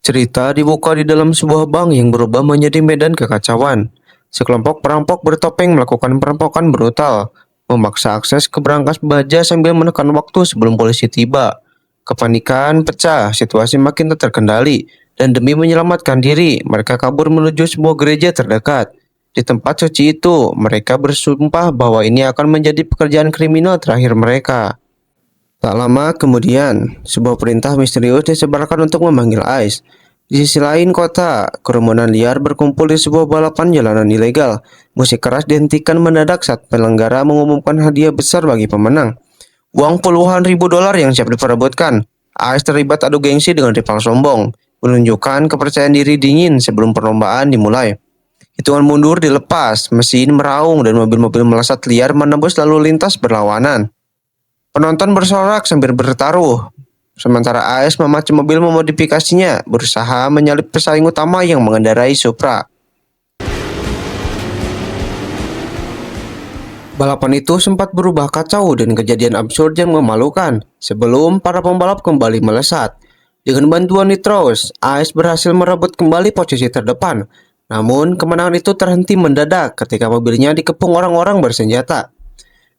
Cerita dibuka di dalam sebuah bank yang berubah menjadi medan kekacauan. Sekelompok perampok bertopeng melakukan perampokan brutal, memaksa akses ke berangkas baja sambil menekan waktu sebelum polisi tiba. Kepanikan pecah, situasi makin tak terkendali, dan demi menyelamatkan diri, mereka kabur menuju sebuah gereja terdekat. Di tempat suci itu, mereka bersumpah bahwa ini akan menjadi pekerjaan kriminal terakhir mereka. Tak lama kemudian, sebuah perintah misterius disebarkan untuk memanggil Ice. Di sisi lain kota, kerumunan liar berkumpul di sebuah balapan jalanan ilegal. Musik keras dihentikan mendadak saat penyelenggara mengumumkan hadiah besar bagi pemenang. Uang puluhan ribu dolar yang siap diperebutkan. Ice terlibat adu gengsi dengan rival sombong, menunjukkan kepercayaan diri dingin sebelum perlombaan dimulai. Hitungan mundur dilepas, mesin meraung dan mobil-mobil melesat liar menembus lalu lintas berlawanan. Penonton bersorak sambil bertaruh, sementara AS memacu mobil memodifikasinya, berusaha menyalip pesaing utama yang mengendarai Supra. Balapan itu sempat berubah kacau dan kejadian absurd yang memalukan, sebelum para pembalap kembali melesat. Dengan bantuan Nitros, AS berhasil merebut kembali posisi terdepan. Namun, kemenangan itu terhenti mendadak ketika mobilnya dikepung orang-orang bersenjata.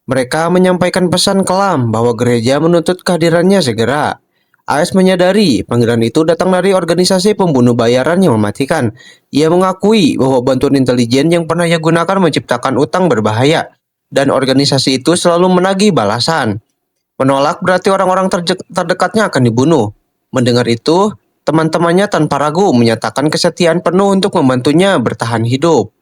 Mereka menyampaikan pesan kelam bahwa gereja menuntut kehadirannya segera. AS menyadari panggilan itu datang dari organisasi pembunuh bayaran yang mematikan. Ia mengakui bahwa bantuan intelijen yang pernah ia gunakan menciptakan utang berbahaya, dan organisasi itu selalu menagih balasan. Menolak berarti orang-orang terdekatnya akan dibunuh. Mendengar itu, teman-temannya tanpa ragu menyatakan kesetiaan penuh untuk membantunya bertahan hidup.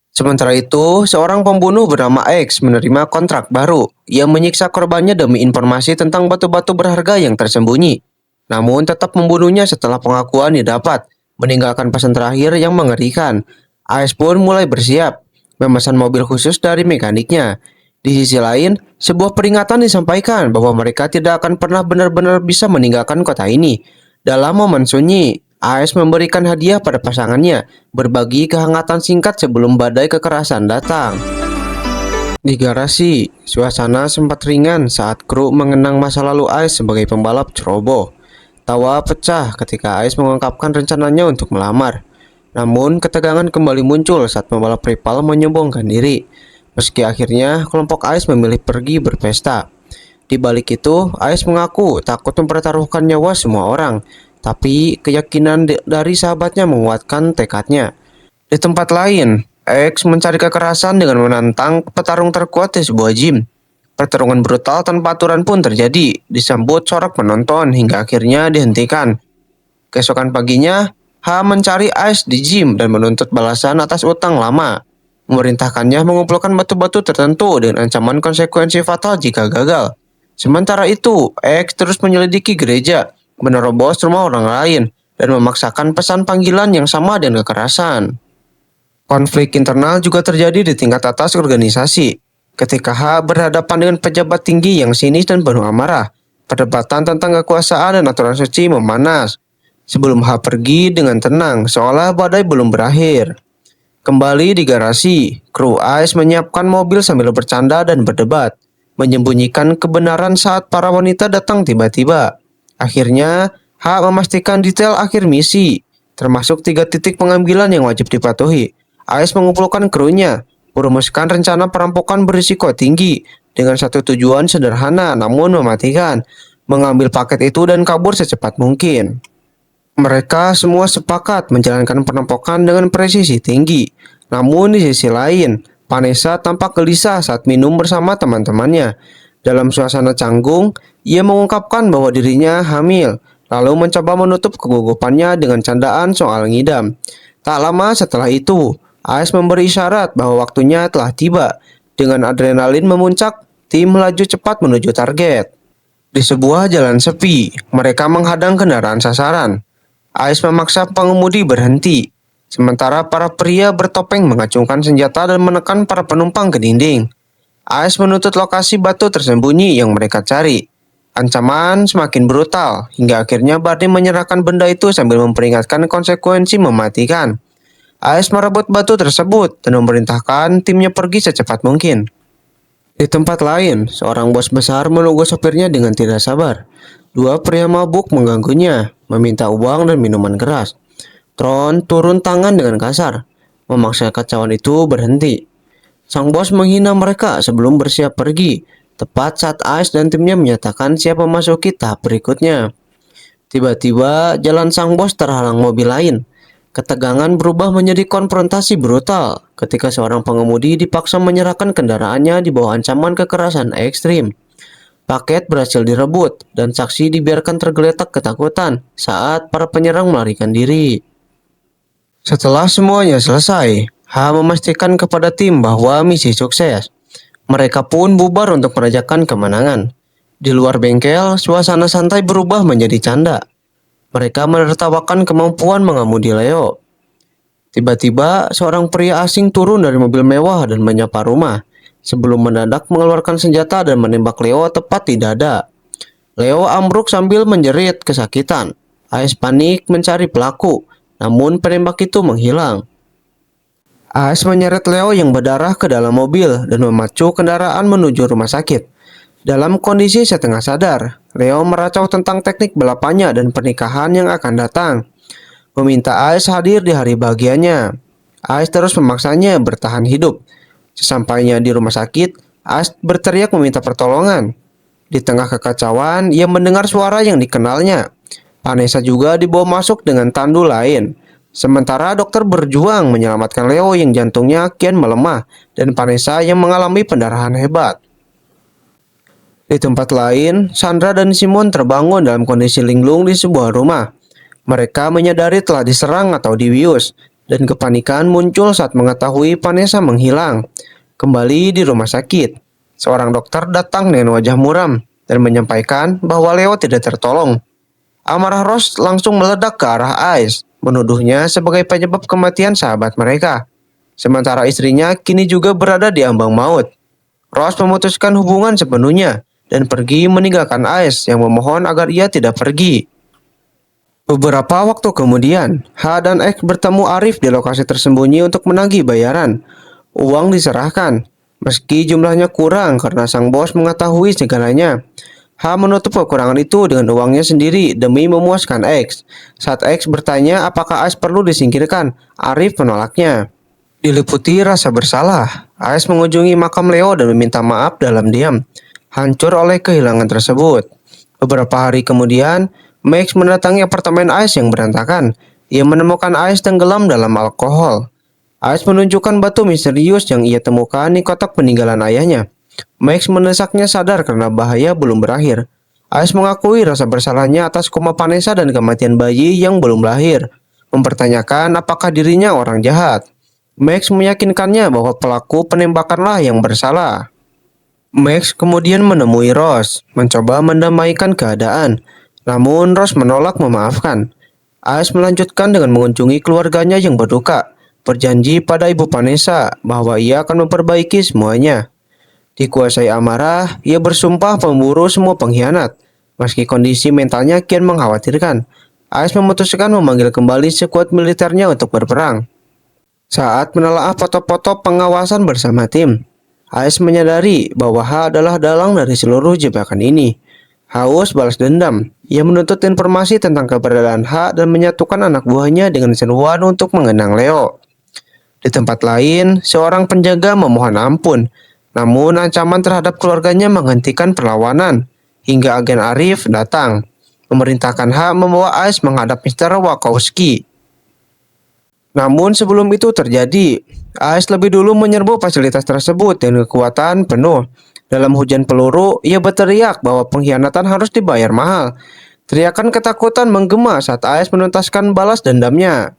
Sementara itu, seorang pembunuh bernama X menerima kontrak baru. Ia menyiksa korbannya demi informasi tentang batu-batu berharga yang tersembunyi. Namun tetap membunuhnya setelah pengakuan didapat, meninggalkan pesan terakhir yang mengerikan. AS pun mulai bersiap, memesan mobil khusus dari mekaniknya. Di sisi lain, sebuah peringatan disampaikan bahwa mereka tidak akan pernah benar-benar bisa meninggalkan kota ini. Dalam momen sunyi, AS memberikan hadiah pada pasangannya, berbagi kehangatan singkat sebelum badai kekerasan datang. Di garasi, suasana sempat ringan saat kru mengenang masa lalu AS sebagai pembalap ceroboh. Tawa pecah ketika AS mengungkapkan rencananya untuk melamar. Namun, ketegangan kembali muncul saat pembalap rival menyombongkan diri. Meski akhirnya kelompok AS memilih pergi berpesta. Di balik itu, AS mengaku takut mempertaruhkan nyawa semua orang. Tapi keyakinan dari sahabatnya menguatkan tekadnya. Di tempat lain, X mencari kekerasan dengan menantang petarung terkuat di sebuah gym. Pertarungan brutal tanpa aturan pun terjadi, disambut sorak penonton hingga akhirnya dihentikan. Keesokan paginya, H mencari Ice di gym dan menuntut balasan atas utang lama. Memerintahkannya mengumpulkan batu-batu tertentu dengan ancaman konsekuensi fatal jika gagal. Sementara itu, X terus menyelidiki gereja, menerobos rumah orang lain, dan memaksakan pesan panggilan yang sama dengan kekerasan. Konflik internal juga terjadi di tingkat atas organisasi. Ketika H berhadapan dengan pejabat tinggi yang sinis dan penuh amarah, perdebatan tentang kekuasaan dan aturan suci memanas. Sebelum H pergi dengan tenang, seolah badai belum berakhir. Kembali di garasi, kru Ice menyiapkan mobil sambil bercanda dan berdebat, menyembunyikan kebenaran saat para wanita datang tiba-tiba. Akhirnya, H memastikan detail akhir misi, termasuk 3 titik pengambilan yang wajib dipatuhi. AS mengumpulkan krunya, merumuskan rencana perampokan berisiko tinggi, dengan satu tujuan sederhana namun mematikan, mengambil paket itu dan kabur secepat mungkin. Mereka semua sepakat menjalankan perampokan dengan presisi tinggi. Namun di sisi lain, Vanessa tampak gelisah saat minum bersama teman-temannya. Dalam suasana canggung, ia mengungkapkan bahwa dirinya hamil, lalu mencoba menutup kegugupannya dengan candaan soal ngidam. Tak lama setelah itu, AS memberi isyarat bahwa waktunya telah tiba. Dengan adrenalin memuncak, tim melaju cepat menuju target. Di sebuah jalan sepi, mereka menghadang kendaraan sasaran. AS memaksa pengemudi berhenti, sementara para pria bertopeng mengacungkan senjata dan menekan para penumpang ke dinding. AS menuntut lokasi batu tersembunyi yang mereka cari. Ancaman semakin brutal, hingga akhirnya Barney menyerahkan benda itu sambil memperingatkan konsekuensi mematikan. AS merebut batu tersebut dan memerintahkan timnya pergi secepat mungkin. Di tempat lain, seorang bos besar menunggu sopirnya dengan tidak sabar. 2 pria mabuk mengganggunya, meminta uang dan minuman keras. Tron turun tangan dengan kasar, memaksa kacauan itu berhenti. Sang bos menghina mereka sebelum bersiap pergi, tepat saat Ice dan timnya menyatakan siap memasuki tahap berikutnya. Tiba-tiba jalan sang bos terhalang mobil lain. Ketegangan berubah menjadi konfrontasi brutal ketika seorang pengemudi dipaksa menyerahkan kendaraannya di bawah ancaman kekerasan ekstrim. Paket berhasil direbut dan saksi dibiarkan tergeletak ketakutan saat para penyerang melarikan diri. Setelah semuanya selesai, H memastikan kepada tim bahwa misi sukses. Mereka pun bubar untuk merayakan kemenangan. Di luar bengkel, suasana santai berubah menjadi canda. Mereka menertawakan kemampuan mengemudi Leo. Tiba-tiba, seorang pria asing turun dari mobil mewah dan menyapa rumah, sebelum mendadak mengeluarkan senjata dan menembak Leo tepat di dada. Leo ambruk sambil menjerit kesakitan. Ice panik mencari pelaku, namun penembak itu menghilang. Ice menyeret Leo yang berdarah ke dalam mobil dan memacu kendaraan menuju rumah sakit. Dalam kondisi setengah sadar, Leo meracau tentang teknik balapannya dan pernikahan yang akan datang. Meminta Ice hadir di hari bahagianya. Ice terus memaksanya bertahan hidup. Sesampainya di rumah sakit, Ice berteriak meminta pertolongan. Di tengah kekacauan, ia mendengar suara yang dikenalnya. Vanessa juga dibawa masuk dengan tandu lain. Sementara dokter berjuang menyelamatkan Leo yang jantungnya kian melemah dan Vanessa yang mengalami pendarahan hebat. Di tempat lain, Sandra dan Simon terbangun dalam kondisi linglung di sebuah rumah. Mereka menyadari telah diserang atau dibius, dan kepanikan muncul saat mengetahui Vanessa menghilang. Kembali di rumah sakit, seorang dokter datang dengan wajah muram dan menyampaikan bahwa Leo tidak tertolong. Amarah Ross langsung meledak ke arah Ice, menuduhnya sebagai penyebab kematian sahabat mereka. Sementara istrinya kini juga berada di ambang maut. Ross memutuskan hubungan sepenuhnya dan pergi meninggalkan Ice yang memohon agar ia tidak pergi. Beberapa waktu kemudian, H dan X bertemu Arif di lokasi tersembunyi untuk menagih bayaran. Uang diserahkan, meski jumlahnya kurang karena sang bos mengetahui segalanya. H menutup kekurangan itu dengan uangnya sendiri demi memuaskan X. Saat X bertanya apakah X perlu disingkirkan, Arif menolaknya. Diliputi rasa bersalah, X mengunjungi makam Leo dan meminta maaf dalam diam, hancur oleh kehilangan tersebut. Beberapa hari kemudian, Max mendatangi apartemen Ice yang berantakan. Ia menemukan Ice tenggelam dalam alkohol. Ice menunjukkan batu misterius yang ia temukan di kotak peninggalan ayahnya. Max mendesaknya sadar karena bahaya belum berakhir. Ice mengakui rasa bersalahnya atas koma Vanessa dan kematian bayi yang belum lahir, mempertanyakan apakah dirinya orang jahat. Max meyakinkannya bahwa pelaku penembakanlah yang bersalah. Max kemudian menemui Ross, mencoba mendamaikan keadaan. Namun Ross menolak memaafkan. Ice melanjutkan dengan mengunjungi keluarganya yang berduka, berjanji pada ibu Vanessa bahwa ia akan memperbaiki semuanya. Dikuasai amarah, ia bersumpah memburu semua pengkhianat. Meski kondisi mentalnya kian mengkhawatirkan, Ice memutuskan memanggil kembali skuad militernya untuk berperang. Saat menelaah foto-foto pengawasan bersama tim, Ice menyadari bahwa H adalah dalang dari seluruh jebakan ini. Haus balas dendam, ia menuntut informasi tentang keberadaan H dan menyatukan anak buahnya dengan seruan untuk mengenang Leo. Di tempat lain, seorang penjaga memohon ampun, namun ancaman terhadap keluarganya menghentikan perlawanan, hingga agen Arif datang, memerintahkan H membawa Ice menghadap Mr. Wachowski. Namun sebelum itu terjadi, Ice lebih dulu menyerbu fasilitas tersebut dengan kekuatan penuh. Dalam hujan peluru, ia berteriak bahwa pengkhianatan harus dibayar mahal. Teriakan ketakutan menggema saat Ice menuntaskan balas dendamnya.